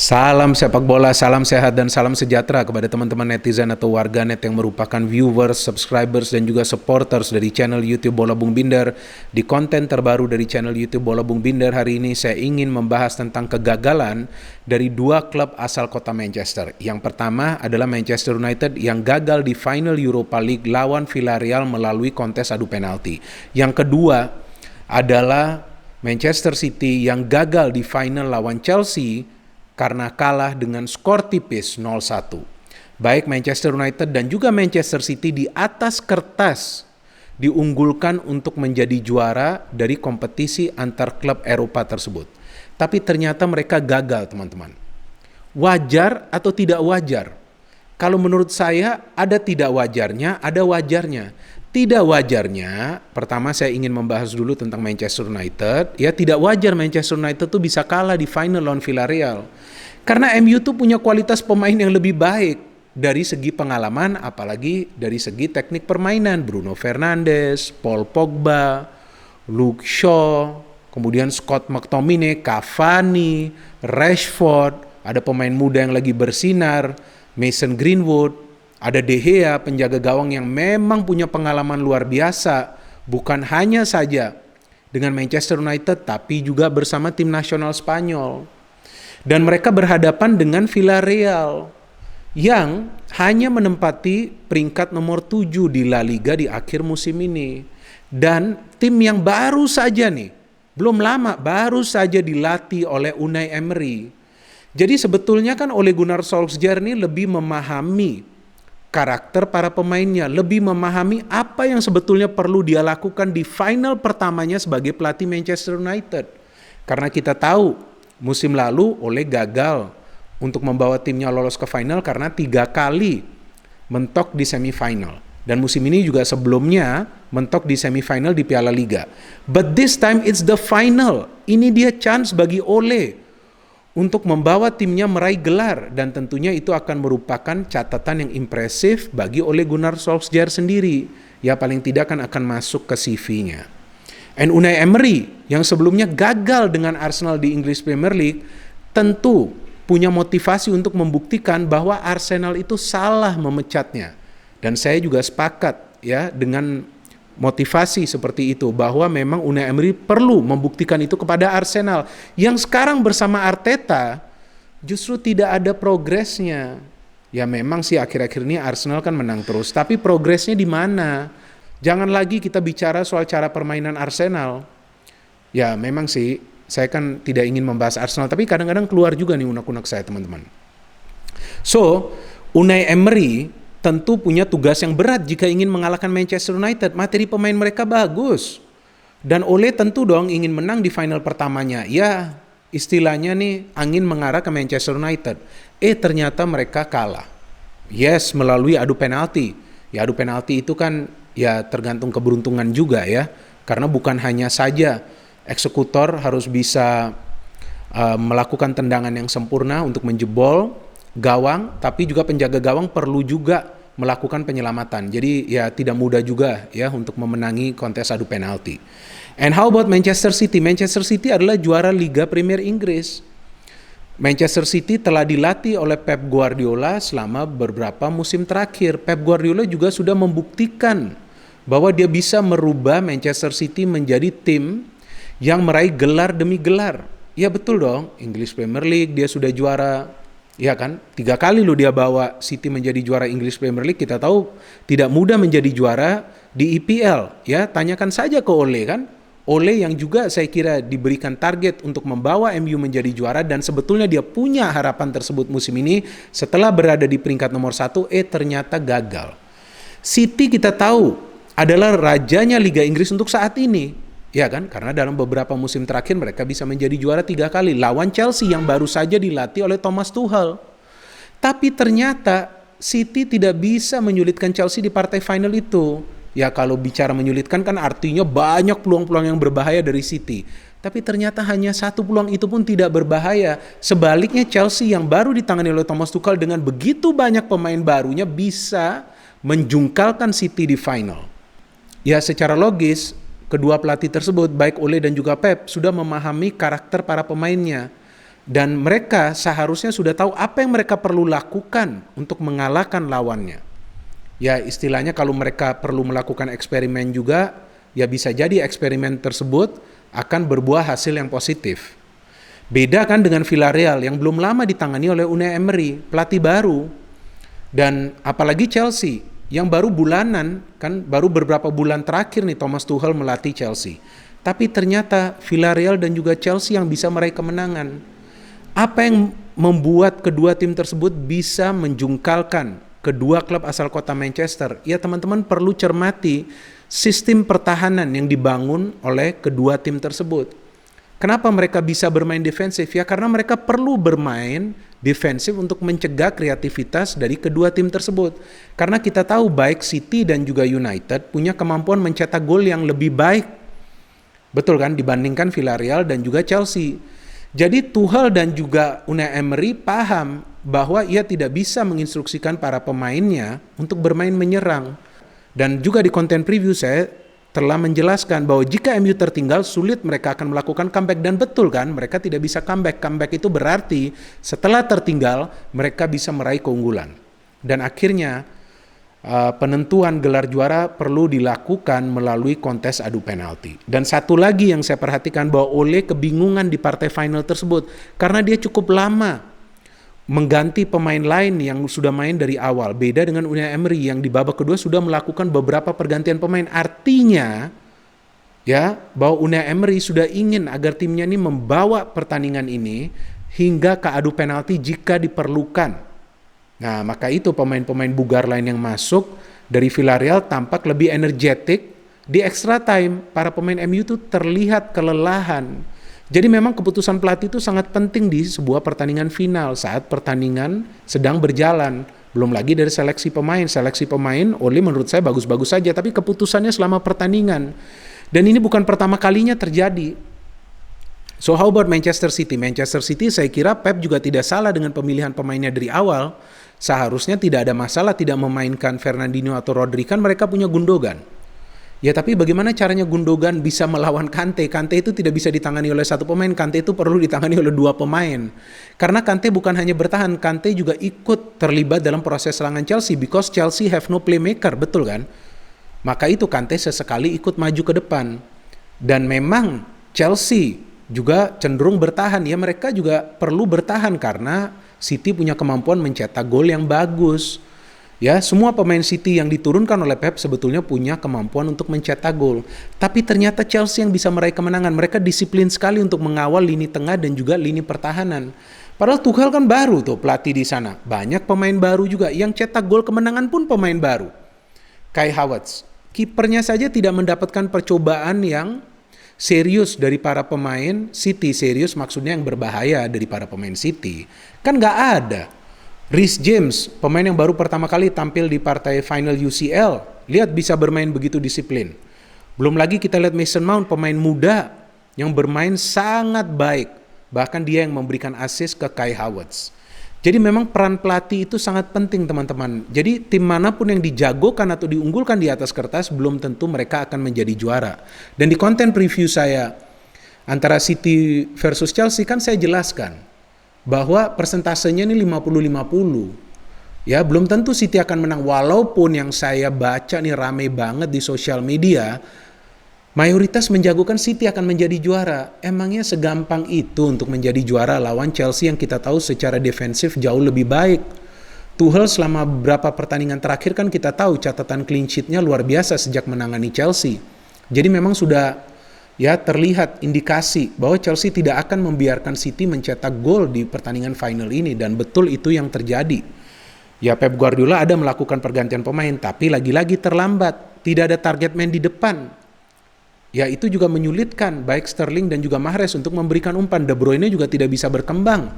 Salam sepak bola, salam sehat dan salam sejahtera kepada teman-teman netizen atau warganet yang merupakan viewers, subscribers dan juga supporters dari channel YouTube Bola Bung Binder. Di konten terbaru dari channel YouTube Bola Bung Binder hari ini saya ingin membahas tentang kegagalan dari dua klub asal kota Manchester. Yang pertama adalah Manchester United yang gagal di final Europa League lawan Villarreal melalui kontes adu penalti. Yang kedua adalah Manchester City yang gagal di final lawan Chelsea karena kalah dengan skor tipis 0-1. Baik Manchester United dan juga Manchester City di atas kertas diunggulkan untuk menjadi juara dari kompetisi antar klub Eropa tersebut. Tapi ternyata mereka gagal, teman-teman. Wajar atau tidak wajar? Kalau menurut saya ada tidak wajarnya, ada wajarnya. Tidak wajarnya, pertama saya ingin membahas dulu tentang Manchester United. Ya, tidak wajar Manchester United tuh bisa kalah di final lawan Villarreal. Karena MU tuh punya kualitas pemain yang lebih baik dari segi pengalaman, apalagi dari segi teknik permainan. Bruno Fernandes, Paul Pogba, Luke Shaw, kemudian Scott McTominay, Cavani, Rashford, ada pemain muda yang lagi bersinar, Mason Greenwood, ada De Gea, penjaga gawang yang memang punya pengalaman luar biasa, bukan hanya saja dengan Manchester United, tapi juga bersama tim nasional Spanyol. Dan mereka berhadapan dengan Villarreal yang hanya menempati peringkat nomor 7 di La Liga di akhir musim ini. Dan tim yang baru saja nih, belum lama, baru saja dilatih oleh Unai Emery. Jadi sebetulnya kan Ole Gunnar Solskjaer ini lebih memahami karakter para pemainnya, lebih memahami apa yang sebetulnya perlu dia lakukan di final pertamanya sebagai pelatih Manchester United. Karena kita tahu musim lalu Ole gagal untuk membawa timnya lolos ke final karena 3 kali mentok di semifinal. Dan musim ini juga sebelumnya mentok di semifinal di Piala Liga. But this time it's the final. Ini dia chance bagi Ole untuk membawa timnya meraih gelar, dan tentunya itu akan merupakan catatan yang impresif bagi Ole Gunnar Solskjaer sendiri. Ya paling tidak akan masuk ke CV-nya. And Unai Emery yang sebelumnya gagal dengan Arsenal di English Premier League tentu punya motivasi untuk membuktikan bahwa Arsenal itu salah memecatnya. Dan saya juga sepakat ya dengan motivasi seperti itu, bahwa memang Unai Emery perlu membuktikan itu kepada Arsenal yang sekarang bersama Arteta justru tidak ada progresnya. Ya memang sih akhir-akhir ini Arsenal kan menang terus, tapi progresnya di mana? Jangan lagi kita bicara soal cara permainan Arsenal. Ya memang sih saya kan tidak ingin membahas Arsenal, tapi kadang-kadang keluar juga nih unek-unek saya, teman-teman. So Unai Emery tentu punya tugas yang berat jika ingin mengalahkan Manchester United. Materi pemain mereka bagus. Dan Ole tentu dong ingin menang di final pertamanya. Ya, istilahnya nih angin mengarah ke Manchester United. Ternyata mereka kalah. Yes, melalui adu penalti. Ya, adu penalti itu kan ya tergantung keberuntungan juga ya. Karena bukan hanya saja eksekutor harus bisa melakukan tendangan yang sempurna untuk menjebol gawang, tapi juga penjaga gawang perlu juga melakukan penyelamatan. Jadi ya tidak mudah juga ya untuk memenangi kontes adu penalti. And how about Manchester City? Manchester City adalah juara Liga Premier Inggris. Manchester City telah dilatih oleh Pep Guardiola selama beberapa musim terakhir. Pep Guardiola juga sudah membuktikan bahwa dia bisa merubah Manchester City menjadi tim yang meraih gelar demi gelar. Ya betul dong, English Premier League dia sudah juara. Ya kan, 3 kali loh dia bawa City menjadi juara English Premier League. Kita tahu tidak mudah menjadi juara di EPL. Ya, tanyakan saja ke Ole kan. Ole yang juga saya kira diberikan target untuk membawa MU menjadi juara, dan sebetulnya dia punya harapan tersebut musim ini setelah berada di peringkat nomor 1, ternyata gagal. City kita tahu adalah rajanya Liga Inggris untuk saat ini. Ya kan, karena dalam beberapa musim terakhir mereka bisa menjadi juara 3 kali lawan Chelsea yang baru saja dilatih oleh Thomas Tuchel. Tapi ternyata City tidak bisa menyulitkan Chelsea di partai final itu. Ya kalau bicara menyulitkan kan artinya banyak peluang-peluang yang berbahaya dari City. Tapi ternyata hanya 1 peluang itu pun tidak berbahaya. Sebaliknya Chelsea yang baru ditangani oleh Thomas Tuchel dengan begitu banyak pemain barunya bisa menjungkalkan City di final. Ya secara logis kedua pelatih tersebut, baik Ole dan juga Pep, sudah memahami karakter para pemainnya. Dan mereka seharusnya sudah tahu apa yang mereka perlu lakukan untuk mengalahkan lawannya. Ya istilahnya kalau mereka perlu melakukan eksperimen juga, ya bisa jadi eksperimen tersebut akan berbuah hasil yang positif. Beda kan dengan Villarreal yang belum lama ditangani oleh Unai Emery, pelatih baru. Dan apalagi Chelsea yang baru bulanan, kan baru beberapa bulan terakhir nih Thomas Tuchel melatih Chelsea. Tapi ternyata Villarreal dan juga Chelsea yang bisa meraih kemenangan. Apa yang membuat kedua tim tersebut bisa menjungkalkan kedua klub asal kota Manchester? Ya teman-teman perlu cermati sistem pertahanan yang dibangun oleh kedua tim tersebut. Kenapa mereka bisa bermain defensif? Ya karena mereka perlu bermain defensif untuk mencegah kreativitas dari kedua tim tersebut. Karena kita tahu baik City dan juga United punya kemampuan mencetak gol yang lebih baik. Betul kan? Dibandingkan Villarreal dan juga Chelsea. Jadi Tuchel dan juga Unai Emery paham bahwa ia tidak bisa menginstruksikan para pemainnya untuk bermain menyerang. Dan juga di konten preview saya telah menjelaskan bahwa jika MU tertinggal sulit mereka akan melakukan comeback. Dan betul kan, mereka tidak bisa comeback. Comeback itu berarti setelah tertinggal mereka bisa meraih keunggulan. Dan akhirnya penentuan gelar juara perlu dilakukan melalui kontes adu penalti. Dan satu lagi yang saya perhatikan bahwa Ole kebingungan di partai final tersebut karena dia cukup lama mengganti pemain lain yang sudah main dari awal. Beda dengan Unai Emery yang di babak kedua sudah melakukan beberapa pergantian pemain. Artinya ya bahwa Unai Emery sudah ingin agar timnya ini membawa pertandingan ini hingga ke adu penalti jika diperlukan. Nah, maka itu pemain-pemain bugar lain yang masuk dari Villarreal tampak lebih energetik. Di extra time, para pemain MU itu terlihat kelelahan. Jadi memang keputusan pelatih itu sangat penting di sebuah pertandingan final saat pertandingan sedang berjalan. Belum lagi dari seleksi pemain. Seleksi pemain, Ole menurut saya bagus-bagus saja, tapi keputusannya selama pertandingan. Dan ini bukan pertama kalinya terjadi. So how about Manchester City? Manchester City saya kira Pep juga tidak salah dengan pemilihan pemainnya dari awal. Seharusnya tidak ada masalah tidak memainkan Fernandinho atau Rodri, kan mereka punya Gundogan. Ya tapi bagaimana caranya Gundogan bisa melawan Kante? Kante itu tidak bisa ditangani oleh satu pemain, Kante itu perlu ditangani oleh dua pemain. Karena Kante bukan hanya bertahan, Kante juga ikut terlibat dalam proses serangan Chelsea because Chelsea have no playmaker, betul kan? Maka itu Kante sesekali ikut maju ke depan. Dan memang Chelsea juga cenderung bertahan, ya mereka juga perlu bertahan karena City punya kemampuan mencetak gol yang bagus. Ya, semua pemain City yang diturunkan oleh Pep sebetulnya punya kemampuan untuk mencetak gol. Tapi ternyata Chelsea yang bisa meraih kemenangan. Mereka disiplin sekali untuk mengawal lini tengah dan juga lini pertahanan. Padahal Tuchel kan baru tuh pelatih di sana. Banyak pemain baru juga. Yang cetak gol kemenangan pun pemain baru. Kai Havertz. Kipernya saja tidak mendapatkan percobaan yang serius dari para pemain City. Serius maksudnya yang berbahaya dari para pemain City. Kan gak ada. Reece James, pemain yang baru pertama kali tampil di partai final UCL. Lihat bisa bermain begitu disiplin. Belum lagi kita lihat Mason Mount, pemain muda yang bermain sangat baik. Bahkan dia yang memberikan assist ke Kai Havertz. Jadi memang peran pelatih itu sangat penting teman-teman. Jadi tim manapun yang dijagokan atau diunggulkan di atas kertas belum tentu mereka akan menjadi juara. Dan di konten preview saya antara City versus Chelsea kan saya jelaskan bahwa persentasenya ini 50-50. Ya, belum tentu City akan menang walaupun yang saya baca nih rame banget di sosial media mayoritas menjagokan City akan menjadi juara. Emangnya segampang itu untuk menjadi juara lawan Chelsea yang kita tahu secara defensif jauh lebih baik. Tuchel selama beberapa pertandingan terakhir kan kita tahu catatan clean sheet-nya luar biasa sejak menangani Chelsea. Jadi memang sudah ya terlihat indikasi bahwa Chelsea tidak akan membiarkan City mencetak gol di pertandingan final ini dan betul itu yang terjadi. Ya Pep Guardiola ada melakukan pergantian pemain tapi lagi-lagi terlambat, tidak ada target man di depan. Ya itu juga menyulitkan baik Sterling dan juga Mahrez untuk memberikan umpan. De Bruyne juga tidak bisa berkembang.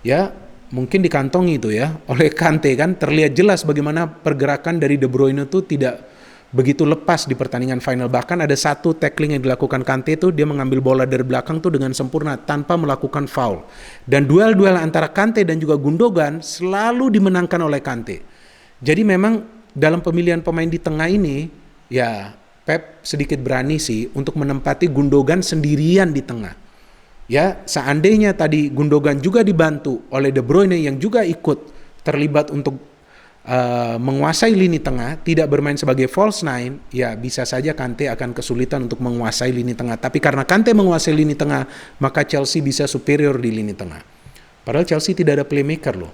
Ya mungkin dikantongi itu ya oleh Kante kan terlihat jelas bagaimana pergerakan dari De Bruyne itu tidak begitu lepas di pertandingan final. Bahkan ada satu tackling yang dilakukan Kante itu dia mengambil bola dari belakang tuh dengan sempurna tanpa melakukan foul. Dan duel-duel antara Kante dan juga Gundogan selalu dimenangkan oleh Kante. Jadi memang dalam pemilihan pemain di tengah ini ya Pep sedikit berani sih untuk menempati Gundogan sendirian di tengah. Ya, seandainya tadi Gundogan juga dibantu oleh De Bruyne yang juga ikut terlibat untuk menguasai lini tengah, tidak bermain sebagai false nine, ya bisa saja Kante akan kesulitan untuk menguasai lini tengah. Tapi karena Kante menguasai lini tengah, maka Chelsea bisa superior di lini tengah. Padahal Chelsea tidak ada playmaker loh.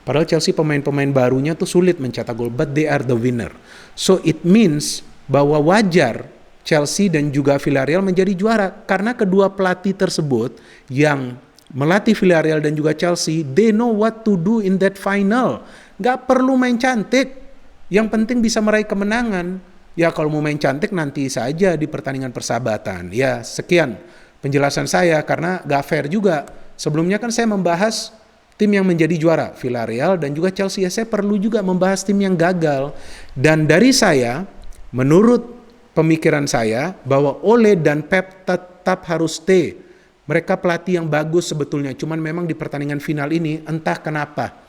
Padahal Chelsea pemain-pemain barunya tuh sulit mencetak gol, but they are the winner. So it means bahwa wajar Chelsea dan juga Villarreal menjadi juara karena kedua pelatih tersebut yang melatih Villarreal dan juga Chelsea, they know what to do in that final. Gak perlu main cantik, yang penting bisa meraih kemenangan. Ya kalau mau main cantik nanti saja di pertandingan persahabatan. Ya sekian penjelasan saya karena gak fair juga. Sebelumnya kan saya membahas tim yang menjadi juara, Villarreal dan juga Chelsea. Ya, saya perlu juga membahas tim yang gagal. Dan dari saya, menurut pemikiran saya, bahwa Ole dan Pep tetap harus stay. Mereka pelatih yang bagus sebetulnya, cuman memang di pertandingan final ini entah kenapa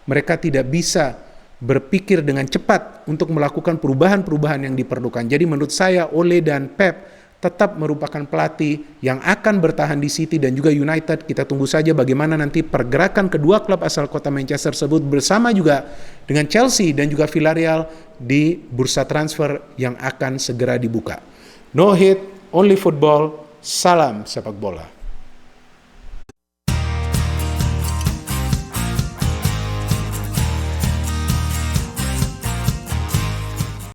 mereka tidak bisa berpikir dengan cepat untuk melakukan perubahan-perubahan yang diperlukan. Jadi menurut saya Ole dan Pep tetap merupakan pelatih yang akan bertahan di City dan juga United. Kita tunggu saja bagaimana nanti pergerakan kedua klub asal kota Manchester tersebut bersama juga dengan Chelsea dan juga Villarreal di bursa transfer yang akan segera dibuka. No hate, only football. Salam sepak bola.